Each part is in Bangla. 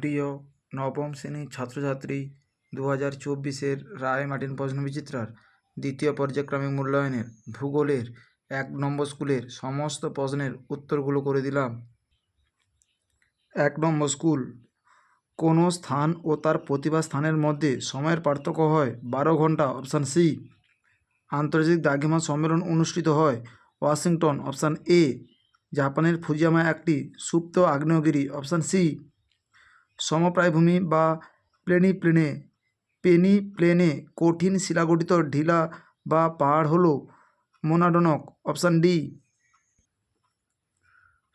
প্রিয় নবম শ্রেণীর ছাত্রছাত্রী 2024-এর রায় মার্টিন প্রশ্নবিচিত্রার দ্বিতীয় পর্যায়ক্রমিক মূল্যায়নের ভূগোলের 1 নম্বর স্কুলের সমস্ত প্রশ্নের উত্তরগুলো করে দিলাম। 1 নম্বর স্কুল, কোনো স্থান ও তার প্রতিভা স্থানের মধ্যে সময়ের পার্থক্য হয় 12 ঘন্টা, অপশান সি। আন্তর্জাতিক দ্রাঘিমা সম্মেলন অনুষ্ঠিত হয় ওয়াশিংটন, অপশান এ। জাপানের ফুজিয়ামা একটি সুপ্ত আগ্নেয়গিরি, অপশান সি। সমপ্রায়ভূমি বা পেনিপ্লেনে কঠিন শিলাগঠিত ঢিলা বা পাহাড় হল মোনাডোনক, অপশান ডি।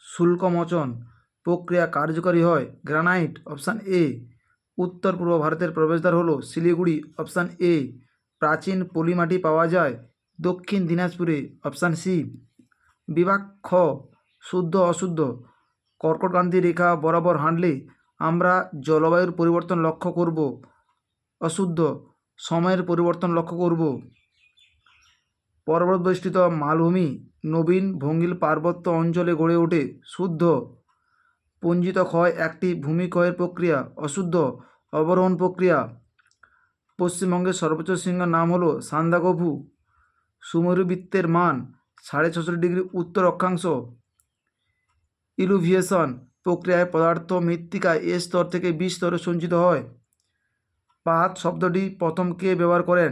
শুল্কমোচন প্রক্রিয়া কার্যকরী হয় গ্রানাইট, অপশান এ। উত্তর পূর্ব ভারতের প্রবেশদ্বার হল শিলিগুড়ি, অপশান এ। প্রাচীন পলিমাটি পাওয়া যায় দক্ষিণ দিনাজপুরে, অপশান সি। বিভাগ খ, শুদ্ধ অশুদ্ধ। কর্কটক্রান্তি রেখা বরাবর হাঁটলে আমরা জলবায়ুর পরিবর্তন লক্ষ্য করব, অশুদ্ধ। সময়ের পরিবর্তন লক্ষ্য করব। পর্বত বেষ্টিত মালভূমি নবীন ভঙ্গিল পার্বত্য অঞ্চলে গড়ে ওঠে, শুদ্ধ। পঞ্জিত ক্ষয় একটি ভূমিক্ষয়ের প্রক্রিয়া, অশুদ্ধ। অবরোহণ প্রক্রিয়া। পশ্চিমবঙ্গের সর্বোচ্চ শৃঙ্গের নাম হলো সান্দাকফু। সুমেরু বৃত্তের মান 66.5 ডিগ্রি উত্তর অক্ষাংশ। ইলুভিয়েশন প্রক্রিয়ায় পদার্থ মৃত্তিকায় এ স্তর থেকে বি স্তরে সঞ্চিত হয়। পাত শব্দটি প্রথম কে ব্যবহার করেন?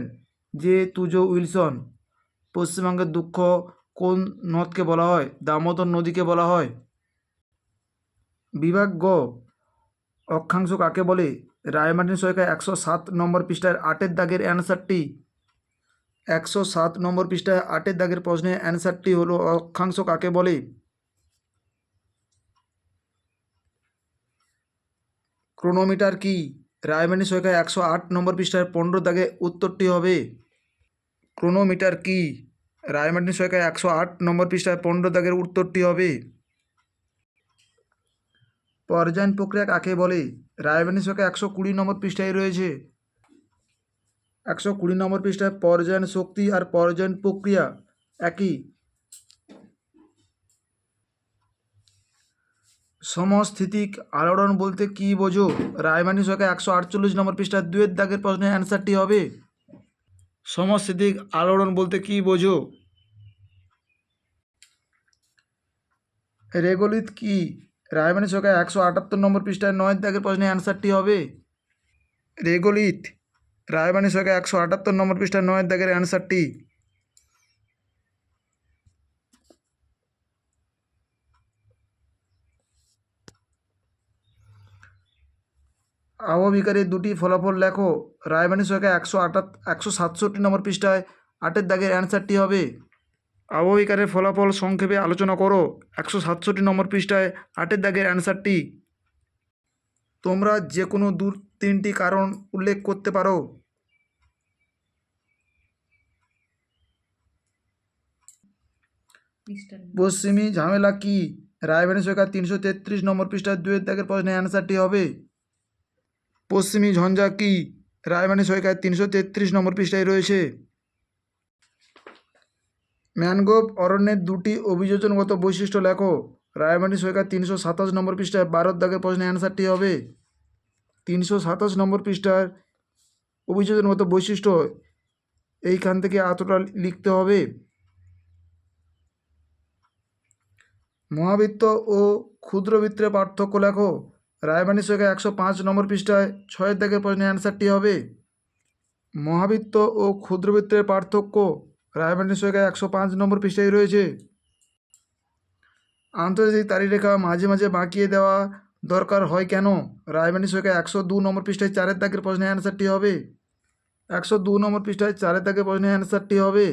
J Tuzo Wilson. পশ্চিমবঙ্গের দুঃখ কোন নদকে বলা হয়? দামোদর নদীকে বলা হয়। বিভাগ গ, অক্ষাংশ কাকে বলে? রায় মার্টিন সহায়িকা 107 নম্বর পৃষ্ঠার 8-এর দাগের অ্যান্সারটি। 107 নম্বর পৃষ্ঠায় 8-এর দাগের প্রশ্নের অ্যান্সারটি হলো অক্ষাংশ কাকে বলে? ক্রোনোমিটার কি? রায় মার্টিন সহায়িকা 108 নম্বর পৃষ্ঠায় 15 দাগে উত্তরটি হবে। ক্রোনোমিটার কি? রায় মার্টিন সহায়িকা 108 নম্বর পৃষ্ঠায় 15 দাগের উত্তরটি হবে। পর্যায়ন প্রক্রিয়া কাকে বলে? রায় মার্টিন সহায়িকা 120 নম্বর পৃষ্ঠায় রয়েছে। 120 নম্বর পৃষ্ঠায় পর্যায়ন শক্তি আর পর্যায়ন প্রক্রিয়া একই। সমস্থিতিক আলোড়ন বলতে কি বোঝো? রায় মার্টিন সহায়িকা 148 নম্বর পৃষ্ঠায় 2-এর দাগের প্রশ্নের অ্যান্সারটি হবে। সমস্থিতিক আলোড়ন বলতে কি বোঝো? রেগোলিথ কি? রায় মার্টিন সহায়িকা 178 নম্বর পৃষ্ঠায় 9-এর দাগের প্রশ্নের অ্যান্সারটি হবে। রেগোলিথ, রায় মার্টিন সহায়িকা 178 নম্বর পৃষ্ঠায় 9-এর দাগের অ্যান্সারটি। আবহবিকারের দুটি ফলাফল লেখো। রায় মার্টিন সহায়িকা 167 নম্বর পৃষ্ঠায় 8-এর দাগের অ্যান্সারটি হবে। আবহবিকারের ফলাফল সংক্ষেপে আলোচনা করো। 167 নম্বর পৃষ্ঠায় 8-এর দাগের অ্যান্সারটি। তোমরা যে কোনো 2-3টি কারণ উল্লেখ করতে পারো। পশ্চিমী ঝামেলা কি? রায় মার্টিন সহায়িকা 333 নম্বর পৃষ্ঠায় 2-এর দাগের প্রশ্নের অ্যান্সারটি হবে। পশ্চিমী ঝঞ্ঝা কি? রায় মার্টিন সহায়িকায় 333 নম্বর পৃষ্ঠায় রয়েছে। ম্যানগ্রোভ অরণ্যের 2টি অভিযোজনগত বৈশিষ্ট্য লেখো। রায় মার্টিন সহায়িকায় 327 নম্বর পৃষ্ঠায় 12-এর দাগের প্রশ্নের অ্যান্সারটি হবে। 327 নম্বর পৃষ্ঠার অভিযোজনগত বৈশিষ্ট্য এইখান থেকে এতটা লিখতে হবে। মহাবৃত্ত ও ক্ষুদ্রবৃত্তের পার্থক্য লেখো। রায় মার্টিন সহায়িকায় 105 নম্বর পৃষ্ঠায় 6-এর দাগের প্রশ্নের অ্যান্সারটি হবে। মহাবৃত্ত ও ক্ষুদ্রবৃত্তের পার্থক্য রায় মার্টিন সহায়িকায় 105 নম্বর পৃষ্ঠায় রয়েছে। আন্তর্জাতিক তারিখরেখা মাঝে মাঝে বাঁকিয়ে দেওয়া দরকার হয় কেন? রায় মার্টিন সহায়িকায় 102 নম্বর পৃষ্ঠায় 4-এর দাগের প্রশ্নের অ্যান্সারটি হবে। 102 নম্বর পৃষ্ঠায় 4-এর দাগের প্রশ্নের অ্যান্সারটি হবে।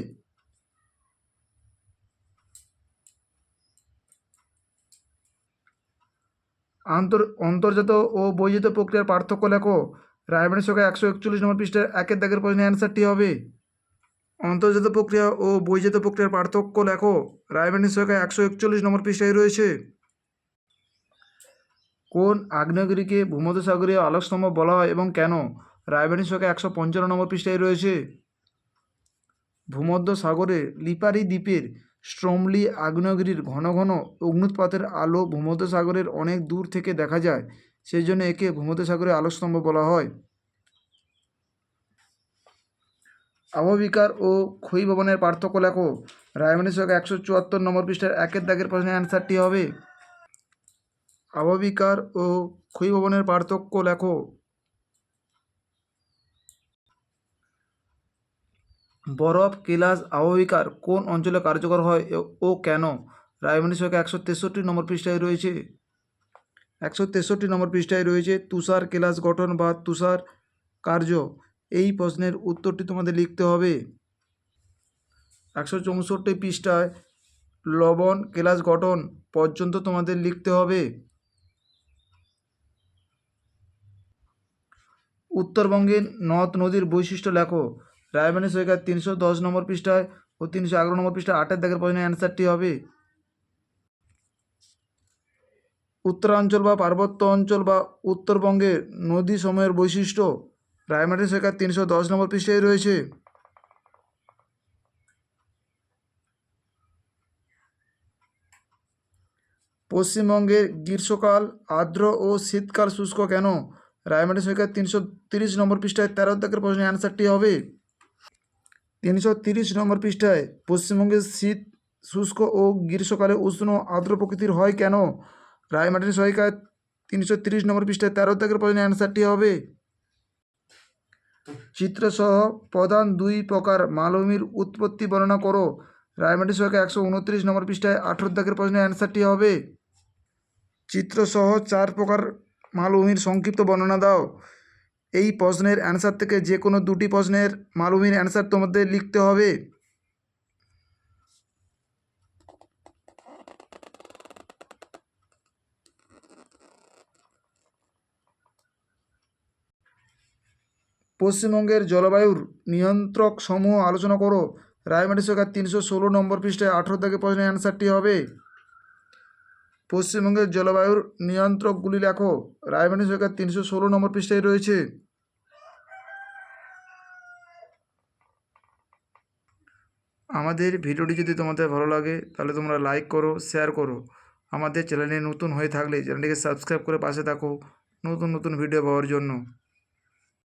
অন্তর্জাত ও বহির্জাত প্রক্রিয়ার পার্থক্য লেখো। রায় মার্টিন সহায়িকায় 141 নম্বর পৃষ্ঠায় 1-এর দাগের প্রশ্নের অ্যান্সারটি হবে। অন্তর্জাত প্রক্রিয়া ও বহির্জাত প্রক্রিয়ার পার্থক্য লেখো। রায় মার্টিন সহায়িকায় 141 নম্বর পৃষ্ঠায় রয়েছে। কোন আগ্নেয়গিরিকে ভূমধ্যসাগরীয় আলোকস্তম্ভ বলা হয় এবং কেন? রায় মার্টিন সহায়িকায় 155 নম্বর পৃষ্ঠায় রয়েছে। ভূমধ্যসাগরে লিপারি দ্বীপের স্ট্রোমলি আগ্নেয়গিরির ঘন ঘন অগ্ন্যুৎপাতের আলো ভূমধ্যসাগরের অনেক দূর থেকে দেখা যায়। সেই জন্য একে ভূমধ্যসাগরীয় আলোকস্তম্ভ বলা হয়। আবহবিকার ও ক্ষয়ীভবনের পার্থক্য লেখো। রায়মার্টিন সহায়িকা 174 নম্বর পৃষ্ঠার 1 দাগের প্রশ্নের অ্যান্সারটি হবে আবহবিকার ও ক্ষয়ীভবনের পার্থক্য লেখো। বরফ কেলাস আবহবিকার কোন অঞ্চলে কার্যকর হয় ও কেন? রায়মার্টিন সহায়িকা 163 নম্বর পৃষ্ঠায় রয়েছে। 163 নম্বর পৃষ্ঠায় রয়েছে তুষার কেলাস গঠন বা তুষার কার্য। এই প্রশ্নের উত্তরটি তোমাদের লিখতে হবে। 164 পৃষ্ঠায় লবণ কেলাস গঠন পর্যন্ত তোমাদের লিখতে হবে। উত্তরবঙ্গের নদ নদীর বৈশিষ্ট্য লেখো। রায়মার্টিন সহায়িকা 310 নম্বর পৃষ্ঠায় ও 311 নম্বর পৃষ্ঠায় 8 দাগের প্রশ্নের অ্যান্সারটি হবে উত্তরাঞ্চল বা পার্বত্য অঞ্চল বা উত্তরবঙ্গের নদী সমূহের বৈশিষ্ট্য। রায়মার্টিন সহায়িকা 310 নম্বর পৃষ্ঠায় রয়েছে। পশ্চিমবঙ্গের গ্রীষ্মকাল আর্দ্র ও শীতকাল শুষ্ক কেন? রায়মার্টিন সহায়িকা 330 নম্বর পৃষ্ঠায় 13 দাগের প্রশ্নের অ্যান্সারটি হবে 330 নম্বর পৃষ্ঠায় পশ্চিমবঙ্গের শীত শুষ্ক ও গ্রীষ্মকালে উষ্ণ আর্দ্র প্রকৃতির হয় কেন? রায়মার্টিন সহায়িকা 330 নম্বর পৃষ্ঠায় 13 দাগের প্রশ্নের অ্যান্সারটি হবে চিত্রসহ প্রধান 2 প্রকার মালভূমির উৎপত্তি বর্ণনা করো। রায়মার্টিন সহায়িকা 129 নম্বর পৃষ্ঠায় 18 দাগের প্রশ্নের অ্যান্সারটি হবে চিত্রসহ 4 প্রকার মালভূমির সংক্ষিপ্ত বর্ণনা দাও। এই প্রশ্নের অ্যান্সার থেকে যে কোনো 2টি প্রশ্নের মালভূমির অ্যান্সার তোমাদের লিখতে হবে। পশ্চিমবঙ্গের জলবায়ুর নিয়ন্ত্রক সমূহ আলোচনা করো। রায়মার্টিন সহায়িকা 316 নম্বর পৃষ্ঠায় 18 দাগের প্রশ্নের অ্যান্সারটি হবে পশ্চিমবঙ্গের জলবায়ুর নিয়ন্ত্রকগুলি লেখো। রায়মার্টিন সহায়িকা 316 নম্বর পৃষ্ঠায় রয়েছে। আমাদের ভিডিওটি যদি তোমাদের ভালো লাগে তাহলে তোমরা লাইক করো, শেয়ার করো। আমাদের চ্যানেলে নতুন হয়ে থাকলে চ্যানেলটিকে সাবস্ক্রাইব করে পাশে থাকো নতুন নতুন ভিডিও পাওয়ার জন্য।